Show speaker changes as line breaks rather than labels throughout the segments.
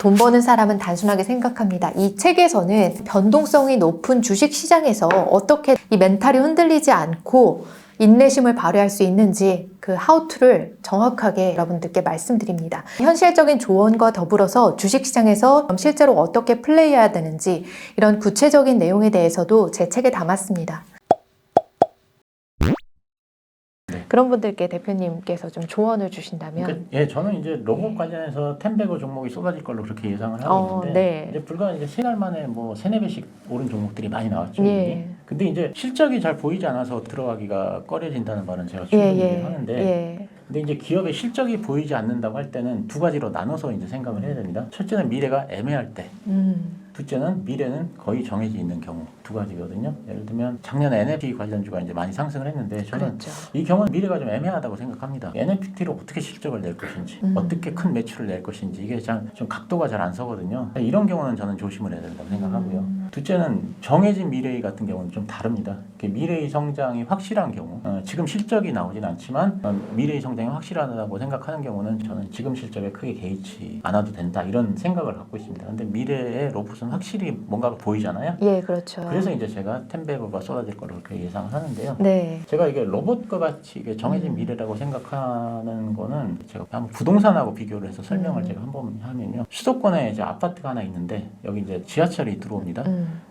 돈 버는 사람은 단순하게 생각합니다. 이 책에서는 변동성이 높은 주식 시장에서 어떻게 이 멘탈이 흔들리지 않고 인내심을 발휘할 수 있는지 그 하우투를 정확하게 여러분들께 말씀드립니다. 현실적인 조언과 더불어서 주식시장에서 실제로 어떻게 플레이해야 되는지 이런 구체적인 내용에 대해서도 제 책에 담았습니다. 그런 분들께 대표님께서 좀 조언을 주신다면?
예, 저는 이제 로봇 관련해서 텐베거 종목이 쏟아질 걸로 그렇게 예상을 하고 있는데
네.
이제 불과 이제 3달 만에 뭐 3~4배씩 오른 종목들이 많이 나왔죠.
예.
근데 이제 실적이 잘 보이지 않아서 들어가기가 꺼려진다는 말은 제가 충분히 이해하는데 근데 이제 기업의 실적이 보이지 않는다고 할 때는 두 가지로 나눠서 이제 생각을 해야 됩니다. 첫째는 미래가 애매할 때. 둘째는 미래는 거의 정해져 있는 경우 두 가지거든요. 예를 들면 작년에 NFT 관련주가 이제 많이 상승을 했는데 저는 이 경우는 미래가 좀 애매하다고 생각합니다. NFT로 어떻게 실적을 낼 것인지, 어떻게 큰 매출을 낼 것인지 이게 좀 각도가 잘 안 서거든요. 이런 경우는 저는 조심을 해야 된다고 생각하고요. 둘째는 정해진 미래의 같은 경우는 좀 다릅니다. 미래의 성장이 확실한 경우, 지금 실적이 나오진 않지만 미래의 성장이 확실하다고 생각하는 경우는 저는 지금 실적에 크게 개의치 않아도 된다 이런 생각을 갖고 있습니다. 근데 미래의 로봇은 확실히 뭔가가 보이잖아요.
예, 그렇죠.
그래서 이제 제가 텐베거가 쏟아질 거로 그렇게 예상을 하는데요.
네.
제가 이게 로봇과 같이 이게 정해진 미래라고 생각하는 거는 제가 한번 부동산하고 비교를 해서 설명을 제가 한번 하면요. 수도권에 이제 아파트가 하나 있는데 여기 이제 지하철이 들어옵니다.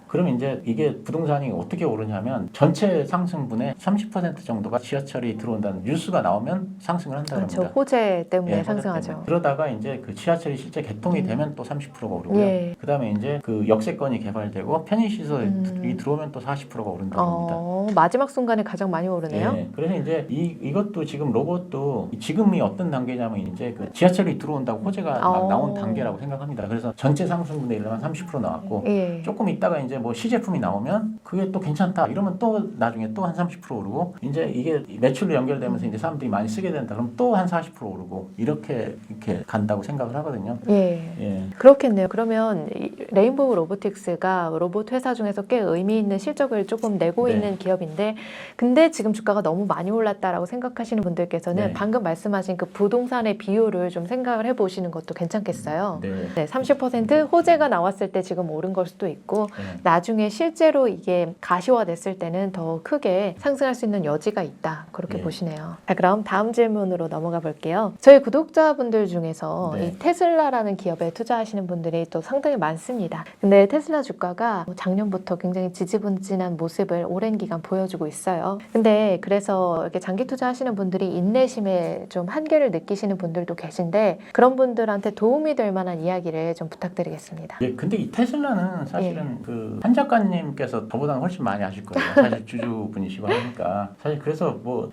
그럼 이제 이게 부동산이 어떻게 오르냐면 전체 상승분의 30% 정도가 지하철이 들어온다는 뉴스가 나오면 상승을 한다는 겁니다.
그렇죠. 호재 때문에
예,
상승하죠.
때문에. 그러다가 이제 그 지하철이 실제 개통이 되면 또 30%가 오르고요. 그다음에 이제 그 역세권이 개발되고 편의시설이 들어오면 또 40%가 오른다고 합니다.
마지막 순간에 가장 많이 오르네요.
예, 그래서 이제 이것도 지금 로봇도 지금이 어떤 단계냐면 이제 그 지하철이 들어온다고 호재가 막 나온 단계라고 생각합니다. 그래서 전체 상승분의 1만 30% 나왔고 조금 있다가 이제 뭐 시제품이 나오면 그게 또 괜찮다 이러면 또 나중에 또 한 30% 오르고 이제 이게 매출로 연결되면서 이제 사람들이 많이 쓰게 된다 그러면 또 한 40% 오르고 이렇게 간다고 생각을 하거든요.
예. 그렇겠네요. 그러면 레인보우 로보틱스가 로봇 회사 중에서 꽤 의미 있는 실적을 조금 내고 있는 기업인데 근데 지금 주가가 너무 많이 올랐다라고 생각하시는 분들께서는 방금 말씀하신 그 부동산의 비율을 좀 생각을 해보시는 것도 괜찮겠어요. 30% 호재가 나왔을 때 지금 오른 걸 수도 있고 나중에 실제로 이게 가시화됐을 때는 더 크게 상승할 수 있는 여지가 있다. 그렇게 보시네요. 자, 그럼 다음 질문으로 넘어가 볼게요. 저희 구독자분들 중에서 이 테슬라라는 기업에 투자하시는 분들이 또 상당히 많습니다. 근데 테슬라 주가가 작년부터 굉장히 지지분진한 모습을 오랜 기간 보여주고 있어요. 근데 그래서 이렇게 장기 투자하시는 분들이 인내심에 좀 한계를 느끼시는 분들도 계신데 그런 분들한테 도움이 될 만한 이야기를 좀 부탁드리겠습니다.
근데 이 테슬라는 사실은 그 한 작가님께서 저보다는 훨씬 많이 아실 거예요. 사실 주주분이시고 하니까 사실 그래서 뭐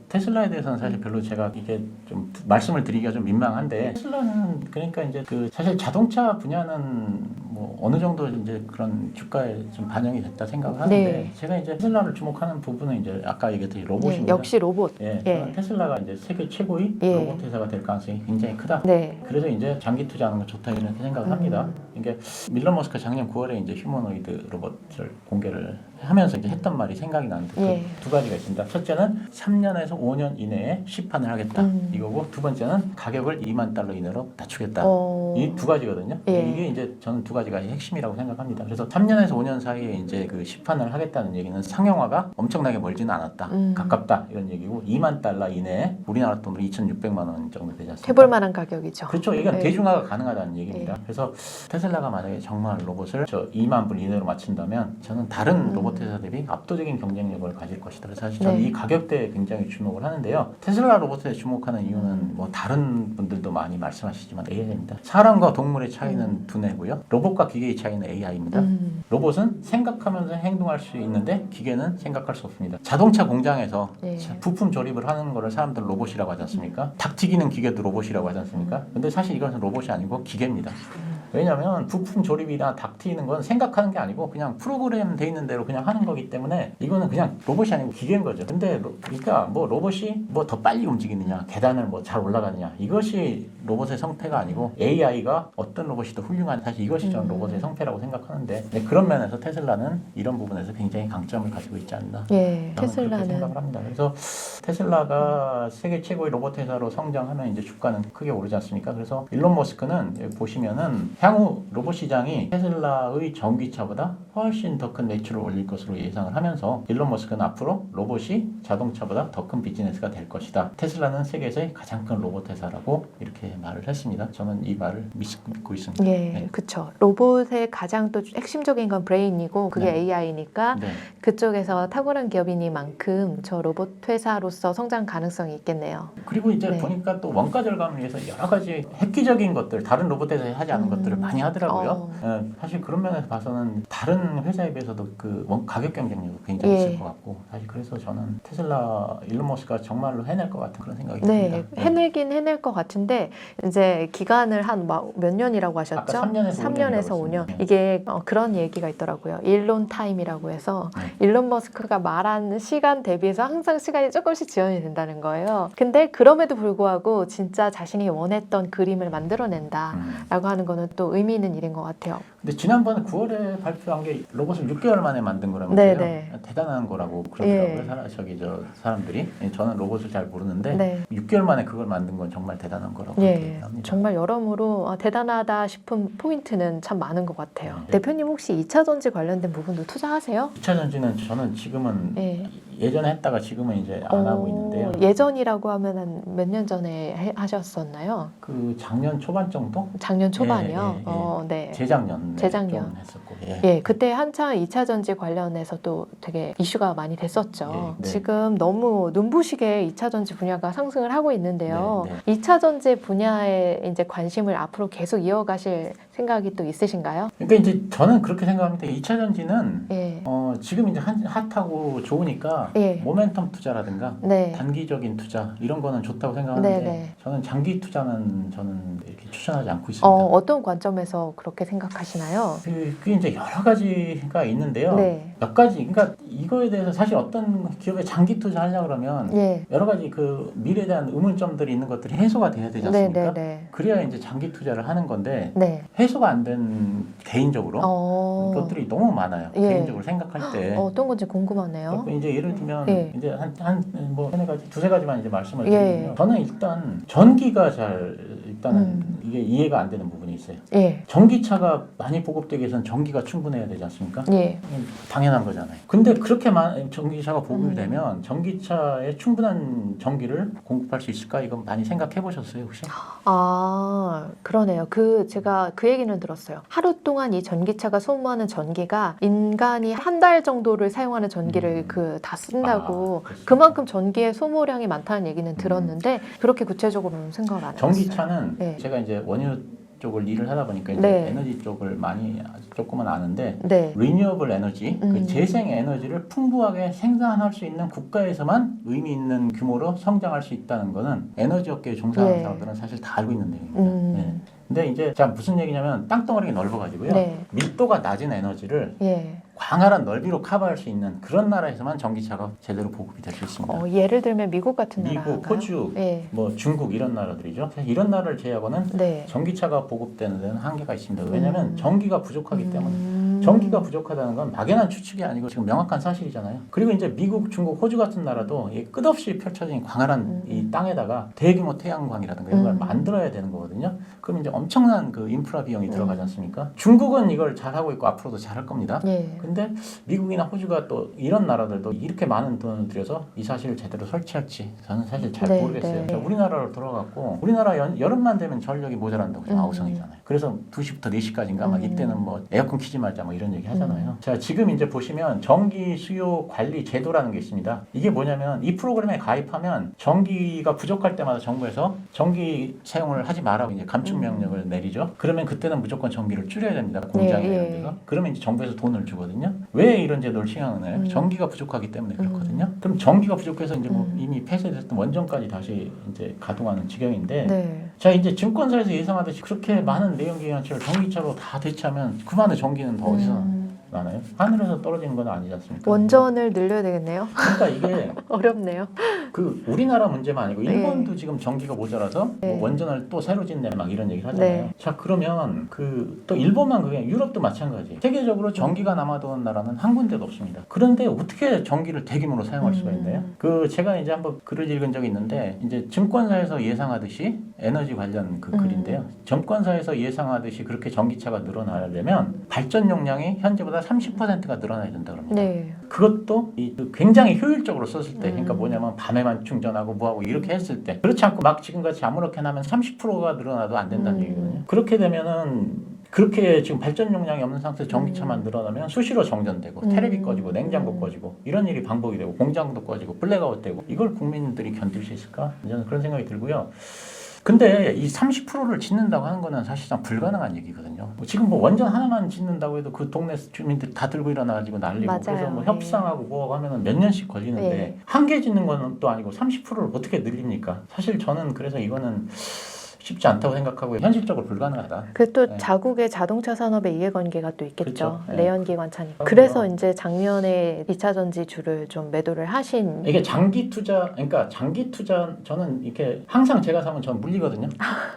테슬라에 대해서는 사실 별로 제가 이게 좀 말씀을 드리기가 좀 민망한데 테슬라는 그러니까 이제 그 사실 자동차 분야는 뭐 어느 정도 이제 그런 주가에 좀 반영이 됐다 생각을 하는데 제가 이제 테슬라를 주목하는 부분은 이제 아까 얘기했듯이 로봇입니다.
역시 로봇.
저는 테슬라가 이제 세계 최고의 로봇 회사가 될 가능성이 굉장히 크다. 그래서 이제 장기 투자하는 거 좋다 이렇게 생각을 합니다. 이게 밀런 머스크가 작년 9월에 이제 휴머노이드 로봇을 공개를 하면서 이제 했던 말이 생각이 나는데 두 가지가 있습니다. 첫째는 3년에서 5년 이내에 시판을 하겠다 이거고 두 번째는 가격을 $20,000 이내로 낮추겠다. 이 두 가지거든요. 이게 이제 저는 두 가지가 핵심이라고 생각합니다. 그래서 3년에서 5년 사이에 이제 그 시판을 하겠다는 얘기는 상용화가 엄청나게 멀지는 않았다. 가깝다 이런 얘기고 $20,000 이내에 우리나라 돈으로 2,600만 원 정도 되지 않습니까?
해볼 만한 가격이죠.
그렇죠. 이게 대중화가 가능하다는 얘기입니다. 그래서 테슬라가 만약에 정말 로봇을 저 2만 불 이내로 맞춘다면 저는 다른 로봇 회사 대비 압도적인 경쟁력을 가질 것이다. 그래서 사실 저는 이 가격대에 굉장히 주목을 하는데요. 테슬라 로봇에 주목하는 이유는 뭐 다른 분들도 많이 말씀하시지만 AI입니다. 사람과 동물의 차이는 두뇌고요. 로봇과 기계의 차이는 AI입니다. 로봇은 생각하면서 행동할 수 있는데 기계는 생각할 수 없습니다. 자동차 공장에서 부품 조립을 하는 거를 사람들은 로봇이라고 하지 않습니까? 닭 튀기는 기계도 로봇이라고 하지 않습니까? 근데 사실 이것은 로봇이 아니고 기계입니다. 왜냐하면 부품 조립이나 닭 튀기는 건 생각하는 게 아니고 그냥 프로그램 돼 있는 대로 그냥 하는 거기 때문에 이거는 그냥 로봇이 아니고 기계인 거죠. 근데 그러니까 뭐 로봇이 뭐 더 빨리 움직이느냐, 계단을 뭐 잘 올라가느냐 이것이 로봇의 성패가 아니고 AI가 어떤 로봇이 더 훌륭한 사실 이것이 저는 로봇의 성패라고 생각하는데 그런 면에서 테슬라는 이런 부분에서 굉장히 강점을 가지고 있지 않나. 테슬라는 생각을 합니다. 그래서 테슬라가 세계 최고의 로봇 회사로 성장하면 이제 주가는 크게 오르지 않습니까? 그래서 일론 머스크는 여기 보시면은 향후 로봇 시장이 테슬라의 전기차보다 훨씬 더 큰 매출을 올릴 것으로 예상을 하면서 일론 머스크는 앞으로 로봇이 자동차보다 더 큰 비즈니스가 될 것이다. 테슬라는 세계에서의 가장 큰 로봇 회사라고 이렇게 말을 했습니다. 저는 이 말을 믿고 있습니다.
예,
네.
그렇죠. 로봇의 가장 또 핵심적인 건 브레인이고 그게
네.
AI니까
네.
그쪽에서 탁월한 기업이니만큼 저 로봇 회사로서 성장 가능성이 있겠네요.
그리고 이제
네.
보니까 또 원가 절감을 위해서 여러 가지 획기적인 것들, 다른 로봇 회사에 하지 않은 것들을 많이 하더라고요. 사실 그런 면에서 봐서는 다른 회사에 비해서도 그 가격 경쟁력이 굉장히 있을 것 같고, 사실 그래서 저는 테슬라 일론 머스크가 정말로 해낼 것 같은 그런 생각이
네,
듭니다.
해내긴 해낼 것 같은데 이제 기간을 한 몇 년이라고 하셨죠?
아까 3년에서
3년에서 5년.
네.
이게 그런 얘기가 있더라고요. 일론 타임이라고 해서
네.
일론 머스크가 말하는 시간 대비해서 항상 시간이 조금씩 지연이 된다는 거예요. 근데 그럼에도 불구하고 진짜 자신이 원했던 그림을 만들어낸다라고 하는 거는 또 의미 있는 일인 것 같아요.
근데 지난번에 9월에 발표한 게 로봇을 6개월 만에 만든 거라면서요.
네.
대단한 거라고 그러더라고요.
예.
사람들이. 저는 로봇을 잘 모르는데
네.
6개월 만에 그걸 만든 건 정말 대단한 거라고
예,
얘기합니다.
정말 여러모로 대단하다 싶은 포인트는 참 많은 것 같아요.
네.
대표님 혹시 2차 전지 관련된 부분도 투자하세요?
2차 전지는 저는 지금은
예.
예전에 했다가 지금은 이제 안 하고 있는데요.
예전이라고 하면 몇 년 전에 하셨었나요?
그 작년 초반 정도?
작년 초반이요?
예, 예, 예.
네.
재작년.
재작년.
좀 했었고. 예.
예, 그때 한창 2차 전지 관련해서 또 되게 이슈가 많이 됐었죠.
예, 네.
지금 너무 눈부시게 2차 전지 분야가 상승을 하고 있는데요.
네,
2차 전지 분야에 이제 관심을 앞으로 계속 이어가실 생각이 또 있으신가요?
그러니까 이제 저는 그렇게 생각합니다. 2차 전지는
예.
지금 이제 핫하고 좋으니까
예.
모멘텀 투자라든가
네.
단기적인 투자 이런 거는 좋다고 생각하는데
네.
저는 장기 투자는 저는 이렇게 추천하지 않고 있습니다.
어떤 관점에서 그렇게 생각하시나요?
그게 이제 여러 가지가 있는데요.
네.
몇 가지, 그러니까 이거에 대해서 사실 어떤 기업에 장기 투자하려고 그러면
예.
여러 가지 그 미래에 대한 의문점들이 있는 것들이 해소가 돼야 되지 않습니까?
네.
그래야 이제 장기 투자를 하는 건데
네.
해소가 안 된 개인적으로 것들이 너무 많아요.
예.
개인적으로 생각할 때.
어떤 건지 궁금하네요.
이제 예를 들면
예.
이제 뭐 세네 가지, 두세 가지만 이제 말씀을
예.
드리면요. 저는 일단 전기가 일단은 이게 이해가 안 되는 부분이 있어요.
예.
전기차가 많이 보급되기 위해서는 전기가 충분해야 되지 않습니까?
예.
당연한 거잖아요. 근데 그렇게 전기차가 보급이 되면 전기차에 충분한 전기를 공급할 수 있을까? 이건 많이 생각해 보셨어요, 혹시?
그러네요. 제가 그 얘기는 들었어요. 하루 동안 이 전기차가 소모하는 전기가 인간이 한 달 정도를 사용하는 전기를 다 쓴다고
그렇습니다.
그만큼 전기의 소모량이 많다는 얘기는 들었는데 그렇게 구체적으로는 생각을 안 해봤어요.
전기차는
네.
제가 이제 원유 쪽을 일을 하다 보니까 이제
네.
에너지 쪽을 많이 조금은 아는데
네.
리뉴어블 에너지, 그 재생 에너지를 풍부하게 생산할 수 있는 국가에서만 의미 있는 규모로 성장할 수 있다는 거는 에너지 업계에 종사하는
네.
사람들은 사실 다 알고 있는 내용입니다. 네. 근데 이제 자 무슨 얘기냐면 땅덩어리가 넓어가지고요.
네.
밀도가 낮은 에너지를
예.
광활한 넓이로 커버할 수 있는 그런 나라에서만 전기차가 제대로 보급이 될 수 있습니다.
예를 들면 미국 같은
미국,
나라인가요?
호주,
예.
뭐 중국 이런 나라들이죠. 사실 이런 나라를 제외하고는
네.
전기차가 보급되는 데는 한계가 있습니다. 왜냐하면 전기가 부족하기 때문에.
음.
전기가 부족하다는 건 막연한 추측이 아니고 지금 명확한 사실이잖아요. 그리고 이제 미국, 중국, 호주 같은 나라도 이 끝없이 펼쳐진 광활한 이 땅에다가 대규모 태양광이라든가 이런 걸 만들어야 되는 거거든요. 그럼 이제 엄청난 그 인프라 비용이 들어가지 않습니까? 중국은 이걸 잘하고 있고 앞으로도 잘할 겁니다.
예.
근데 미국이나 호주가 또 이런 나라들도 이렇게 많은 돈을 들여서 이 사실을 제대로 설치할지 저는 사실 잘
네,
모르겠어요.
네.
우리나라로 돌아갔고 우리나라 여름만 되면 전력이 모자란다고 지금 아우성이잖아요. 그래서 2시부터 4시까지인가 막 이때는 뭐 에어컨 키지 말자 뭐 이런 얘기 하잖아요. 자, 지금 이제 보시면 전기 수요 관리 제도라는 게 있습니다. 이게 뭐냐면 이 프로그램에 가입하면 전기가 부족할 때마다 정부에서 전기 사용을 하지 말라고 이제 감축 명령을 내리죠. 그러면 그때는 무조건 전기를 줄여야 됩니다. 공장에
예,
이런
예.
데서. 그러면 이제 정부에서 돈을 주거든요. 왜 이런 제도를 시행하나요? 전기가 부족하기 때문에 그렇거든요. 그럼 전기가 부족해서 이제 뭐 이미 폐쇄됐던 원전까지 다시 이제 가동하는 지경인데
네.
자 이제 증권사에서 예상하듯이 그렇게 많은 내연기관차를 전기차로 다 대체하면 그만의 전기는 더 어디서 나나요? 하늘에서 떨어지는 건 아니지 않습니까?
원전을 늘려야 되겠네요.
그러니까 이게
어렵네요.
그 우리나라 문제만 아니고
네.
일본도 지금 전기가 모자라서
네.
뭐 원전을 또 새로 짓네 막 이런 얘기를 하잖아요.
네.
자 그러면 그 또 일본만 그게 유럽도 마찬가지. 세계적으로 전기가 남아도는 나라는 한 군데도 없습니다. 그런데 어떻게 전기를 대규모로 사용할 수가 있나요? 그 제가 이제 한번 글을 읽은 적이 있는데 이제 증권사에서 예상하듯이 에너지 관련 그 글인데요. 증권사에서 예상하듯이 그렇게 전기차가 늘어나려면 발전 용량이 현재보다 30%가 늘어나야 된다 그럽니다.
네.
그것도 굉장히 효율적으로 썼을 때, 그러니까 뭐냐면 밤에만 충전하고 뭐하고 이렇게 했을 때, 그렇지 않고 막 지금같이 아무렇게나 하면 30%가 늘어나도 안 된다는 얘기거든요. 그렇게 되면은 그렇게 지금 발전 용량이 없는 상태에서 전기차만 늘어나면 수시로 정전되고 텔레비 꺼지고 냉장고 꺼지고 이런 일이 반복이 되고 공장도 꺼지고 블랙아웃 되고 이걸 국민들이 견딜 수 있을까? 저는 그런 생각이 들고요. 근데 이 30%를 짓는다고 하는 거는 사실상 불가능한 얘기거든요. 지금 뭐 원전 하나만 짓는다고 해도 그 동네 주민들 다 들고 일어나가지고 난리고
맞아요.
그래서 뭐
네.
협상하고 뭐 하면은 몇 년씩 걸리는데
네.
한 개 짓는 건 또 아니고 30%를 어떻게 늘립니까? 사실 저는 그래서 이거는 쉽지 않다고 생각하고 현실적으로 불가능하다.
그 또
네.
자국의 자동차 산업의 이해관계가 또 있겠죠.
그렇죠. 네.
내연기 관차니까.
그럼요.
그래서 이제 작년에 2차 전지주를 좀 매도를 하신.
이게 장기 투자, 그러니까 장기 투자 저는 이렇게 항상 제가 사면 저는 물리거든요.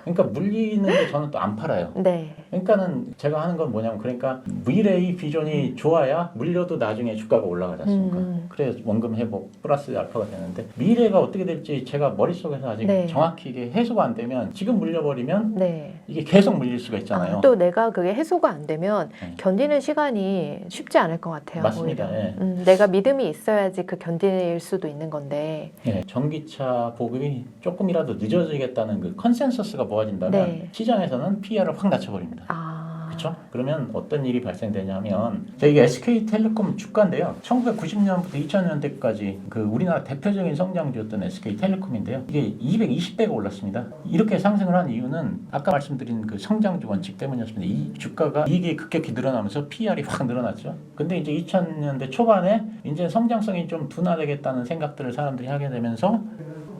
그러니까 물리는데 저는 또 안 팔아요.
네.
그러니까는 제가 하는 건 뭐냐면 그러니까 미래의 비전이 좋아야 물려도 나중에 주가가 올라가지 않습니까? 그래 원금 회복 플러스 알파가 되는데 미래가 어떻게 될지 제가 머릿속에서 아직
네.
정확히 이게 해소가 안 되면 지금 물려버리면
네.
이게 계속 물릴 수가 있잖아요.
또 내가 그게 해소가 안 되면
네.
견디는 시간이 쉽지 않을 것 같아요.
맞습니다.
오히려.
예.
내가 믿음이 있어야지 그 견딜 수도 있는 건데.
예, 전기차 보급이 조금이라도 늦어지겠다는 그 컨센서스가 모아진다면
네.
시장에서는 PER을 확 낮춰버립니다. 그렇죠? 그러면 어떤 일이 발생되냐면 이게 SK텔레콤 주가인데요. 1990년부터 2000년대까지 그 우리나라 대표적인 성장주였던 SK텔레콤인데요. 이게 220배가 올랐습니다. 이렇게 상승을 한 이유는 아까 말씀드린 그 성장주 원칙 때문이었습니다. 이 주가가 이익이 급격히 늘어나면서 PER이 확 늘어났죠. 근데 이제 2000년대 초반에 이제 성장성이 좀 둔화되겠다는 생각들을 사람들이 하게 되면서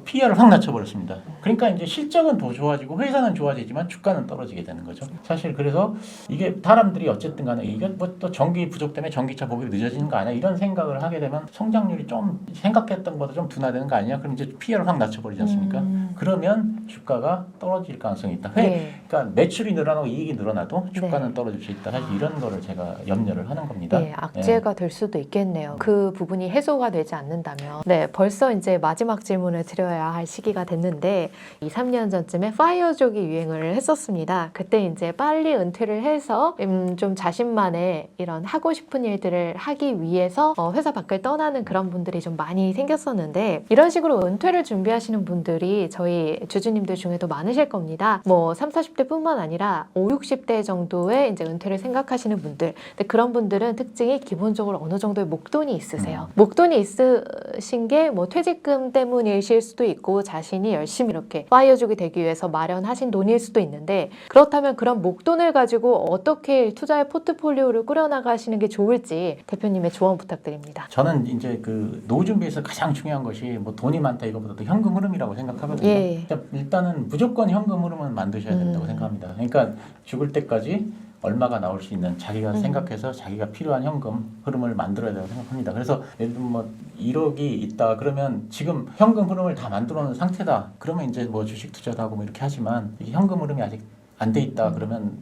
PER을 확 낮춰버렸습니다. 그러니까 이제 실적은 더 좋아지고 회사는 좋아지지만 주가는 떨어지게 되는 거죠. 사실 그래서 이게 사람들이 어쨌든 간에 이게 뭐 또 전기 부족 때문에 전기차 보급이 늦어지는 거 아니야 이런 생각을 하게 되면 성장률이 좀 생각했던 것보다 좀 둔화되는 거 아니냐 그럼 이제 PER을 확 낮춰버리지 않습니까? 그러면 주가가 떨어질 가능성이 있다.
네.
그러니까 매출이 늘어나고 이익이 늘어나도 주가는
네.
떨어질 수 있다. 사실 이런 거를 제가 염려를 하는 겁니다.
네, 악재가 될 수도 있겠네요. 그 부분이 해소가 되지 않는다면. 네, 벌써 이제 마지막 질문을 드려야 할 시기가 됐는데 2, 3년 전쯤에 파이어족이 유행을 했었습니다. 그때 이제 빨리 은퇴를 해서 좀 자신만의 이런 하고 싶은 일들을 하기 위해서 회사 밖을 떠나는 그런 분들이 좀 많이 생겼었는데 이런 식으로 은퇴를 준비하시는 분들이 저희 주주님들 중에도 많으실 겁니다. 뭐 30, 40대뿐만 아니라 50, 60대 정도의 이제 은퇴를 생각하시는 분들. 근데 그런 분들은 특징이 기본적으로 어느 정도의 목돈이 있으세요. 목돈이 있으신 게 뭐 퇴직금 때문이실 수도 있고 자신이 열심히 이렇게 파이어족이 되기 위해서 마련하신 돈일 수도 있는데 그렇다면 그런 목돈을 가지고 어떻게 투자의 포트폴리오를 꾸려나가시는 게 좋을지 대표님의 조언 부탁드립니다.
저는 이제 그 노후 준비에서 가장 중요한 것이 뭐 돈이 많다 이것보다도 현금 흐름이라고 생각하거든요.
예.
그러니까 일단은 무조건 현금 흐름은 만드셔야 된다고 생각합니다. 그러니까 죽을 때까지 얼마가 나올 수 있는 자기가 생각해서 자기가 필요한 현금 흐름을 만들어야 된다고 생각합니다. 그래서 예를 들면 뭐 1억이 있다 그러면 지금 현금 흐름을 다 만들어 놓은 상태다. 그러면 이제 뭐 주식 투자도 하고 뭐 이렇게 하지만 이게 현금 흐름이 아직 안 돼 있다 그러면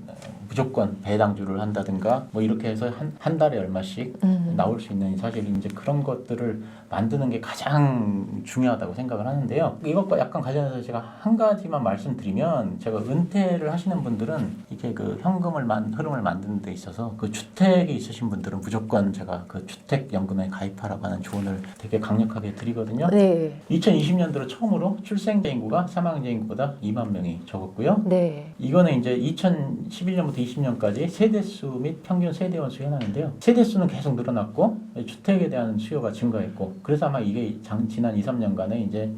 무조건 배당주를 한다든가 뭐 이렇게 해서 한 달에 얼마씩 나올 수 있는 사실 이제 그런 것들을 만드는 게 가장 중요하다고 생각을 하는데요. 이것과 약간 관련해서 제가 한 가지만 말씀드리면 제가 은퇴를 하시는 분들은 이게 그 현금을 흐름을 만드는 데 있어서 그 주택이 있으신 분들은 무조건 제가 그 주택연금에 가입하라고 하는 조언을 되게 강력하게 드리거든요.
네.
2020년도로 처음으로 출생자 인구가 사망자 인구보다 2만 명이 적었고요.
네.
이거는 이제 2011년부터 2020년까지 세대수 및 평균 세대원 수 현황인데요. 세대수는 계속 늘어났고 주택에 대한 수요가 증가했고 그래서 아마 이게 지난 2, 3년간의 이제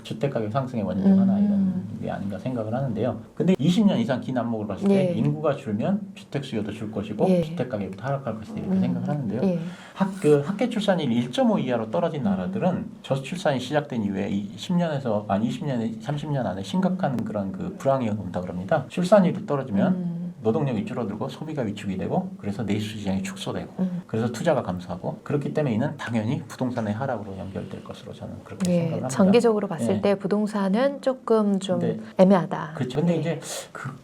주택 가격 상승의 원인중 하나 이런 게 아닌가 생각을 하는데요. 근데 20년 이상 긴 안목으로 봤을 때
예.
인구가 줄면 주택 수요도 줄 것이고
예.
주택 가격도 하락할 것이다 이렇게 생각을 하는데요.
예.
학계 출산율 1.5 이하로 떨어진 나라들은 저출산이 시작된 이후에 20년에 30년 안에 심각한 그런 그 불황이 온다 그럽니다. 출산율이 떨어지면 노동력이 줄어들고 소비가 위축이 되고 그래서 내수 시장이 축소되고 그래서 투자가 감소하고 그렇기 때문에 이는 당연히 부동산의 하락으로 연결될 것으로 저는 그렇게 생각을 합니다.
장기적으로 봤을
예.
때 부동산은 조금 좀
근데
애매하다.
그렇죠. 근데 이제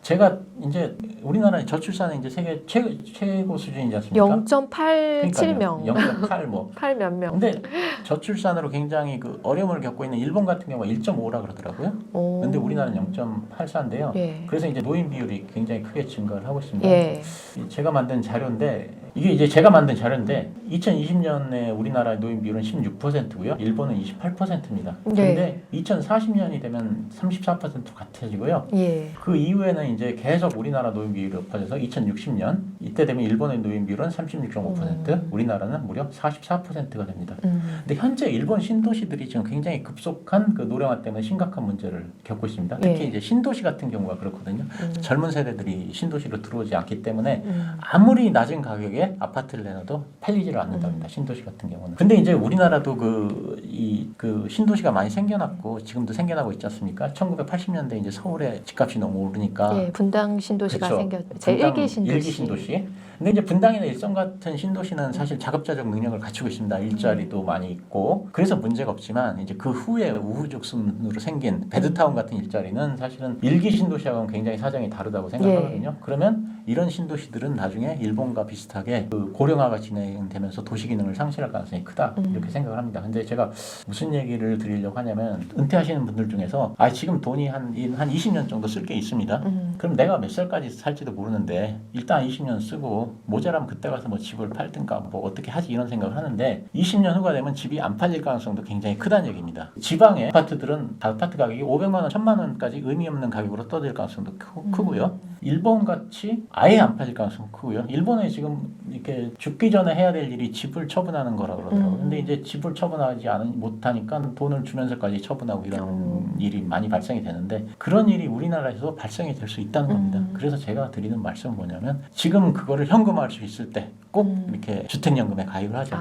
제가 이제 우리나라의 저출산은 이제 세계 최고 수준이지 않습니까?
0.87명,
0.8 뭐.
8 몇 명.
근데 저출산으로 굉장히 그 어려움을 겪고 있는 일본 같은 경우가 1.5라 그러더라고요.
오.
근데 우리나라는 0.84인데요.
예.
그래서 이제 노인 비율이 굉장히 크게 증가를 하고 있습니다.
예.
제가 만든 자료인데 이게 이제 제가 만든 자료인데 2020년에 우리나라의 노인 비율은 16%고요. 일본은 28%입니다. 그런데 2040년이 되면 34% 같아지고요.
예.
그 이후에는 이제 계속 우리나라 노인 비율이 높아져서 2060년 이때 되면 일본의 노인 비율은 36.5%, 우리나라는 무려 44%가 됩니다. 근데 현재 일본 신도시들이 지금 굉장히 급속한 그 노령화 때문에 심각한 문제를 겪고 있습니다. 특히
예.
이제 신도시 같은 경우가 그렇거든요. 젊은 세대들이 신도시로 들어오지 않기 때문에 아무리 낮은 가격에 아파트를 내놔도 팔리지를 않는답니다. 신도시 같은 경우는. 근데 이제 우리나라도 그 신도시가 많이 생겨났고 지금도 생겨나고 있지 않습니까? 1980년대 이제 서울의 집값이 너무 오르니까
예, 분당 신도시가
그쵸.
생겼. 제1기 신도시.
일기 신도시. 근데 이제 분당이나 일성 같은 신도시는 사실 자급자족 능력을 갖추고 있습니다. 일자리도 많이 있고 그래서 문제가 없지만 이제 그 후에 우후죽순으로 생긴 베드타운 같은 일자리는 사실은 일기 신도시하고는 굉장히 사정이 다르다고 생각하거든요. 그러면 이런 신도시들은 나중에 일본과 비슷하게 그 고령화가 진행되면서 도시 기능을 상실할 가능성이 크다 이렇게 생각을 합니다. 근데 제가 무슨 얘기를 드리려고 하냐면 은퇴하시는 분들 중에서 지금 돈이 한 20년 정도 쓸 게 있습니다. 그럼 내가 몇 살까지 살지도 모르는데 일단 20년 쓰고 모자라면 그때 가서 뭐 집을 팔든가 뭐 어떻게 하지 이런 생각을 하는데 20년 후가 되면 집이 안 팔릴 가능성도 굉장히 크다는 얘기입니다. 지방의 아파트들은 아파트 가격이 500만 원, 1000만 원까지 의미 없는 가격으로 떠들 가능성도 크고요. 일본 같이 아예 안 팔릴 가능성도 크고요. 일본에 지금 이렇게 죽기 전에 해야 될 일이 집을 처분하는 거라고 그러더라고요. 근데 이제 집을 처분하지 못하니까 돈을 주면서까지 처분하고 이런 일이 많이 발생이 되는데 그런 일이 우리나라에서 발생이 될 수 있다는 겁니다. 그래서 제가 드리는 말씀은 뭐냐면 지금 그거를 현금화할 수 있을 때 꼭 이렇게 주택연금에 가입을 하죠.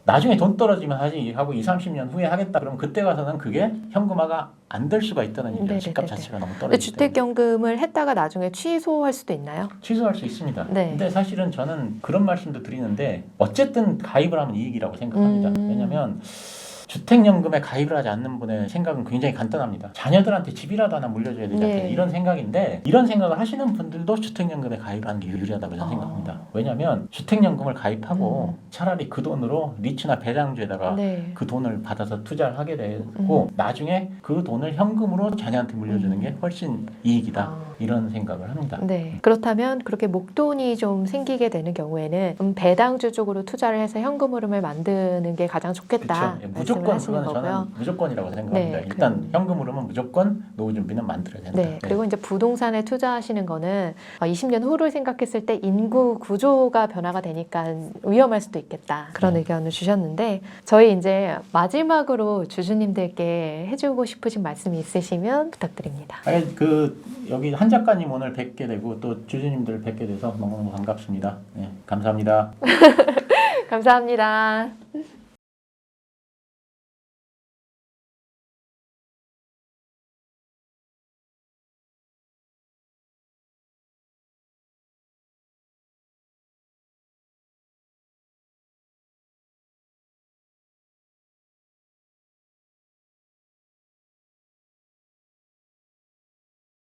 나중에 돈 떨어지면 하지 하고 20-30년 후에 하겠다 그러면 그때 가서는 그게 현금화가 안 될 수가 있다는 얘기죠.
네네네네.
집값 자체가 너무
근데
떨어지기 때문에.
주택연금을 했다가 나중에 취소할 수도 있나요?
취소할 수 있습니다.
네.
근데 사실은 저는 그런 말씀도 드리는데 어쨌든 가입을 하면 이익이라고 생각합니다. 왜냐하면 주택연금에 가입을 하지 않는 분의 생각은 굉장히 간단합니다. 자녀들한테 집이라도 하나 물려줘야 되지 않겠냐 이런 생각인데 이런 생각을 하시는 분들도 주택연금에 가입을 하는 게 유리하다고 저는 생각합니다. 왜냐하면 주택연금을 가입하고 차라리 그 돈으로 리츠나 배당주에다가 그 돈을 받아서 투자를 하게 되고 나중에 그 돈을 현금으로 자녀한테 물려주는 게 훨씬 이익이다 이런 생각을 합니다.
네. 그렇다면 그렇게 목돈이 좀 생기게 되는 경우에는 배당주 쪽으로 투자를 해서 현금 흐름을 만드는 게 가장 좋겠다.
그렇죠. 무조건 그건 저는 무조건이라고 생각합니다.
네,
일단 현금 흐름은 무조건 노후 준비는 만들어야 된다.
네. 그리고 이제 부동산에 투자하시는 거는 20년 후를 생각했을 때 인구 구조가 변화가 되니까 위험할 수도 있겠다. 그런 의견을 주셨는데 저희 이제 마지막으로 주주님들께 해주고 싶으신 말씀이 있으시면 부탁드립니다.
여기 한 작가님 오늘 뵙게 되고 또 주주님들 뵙게 돼서 너무너무 반갑습니다. 네, 감사합니다.
감사합니다.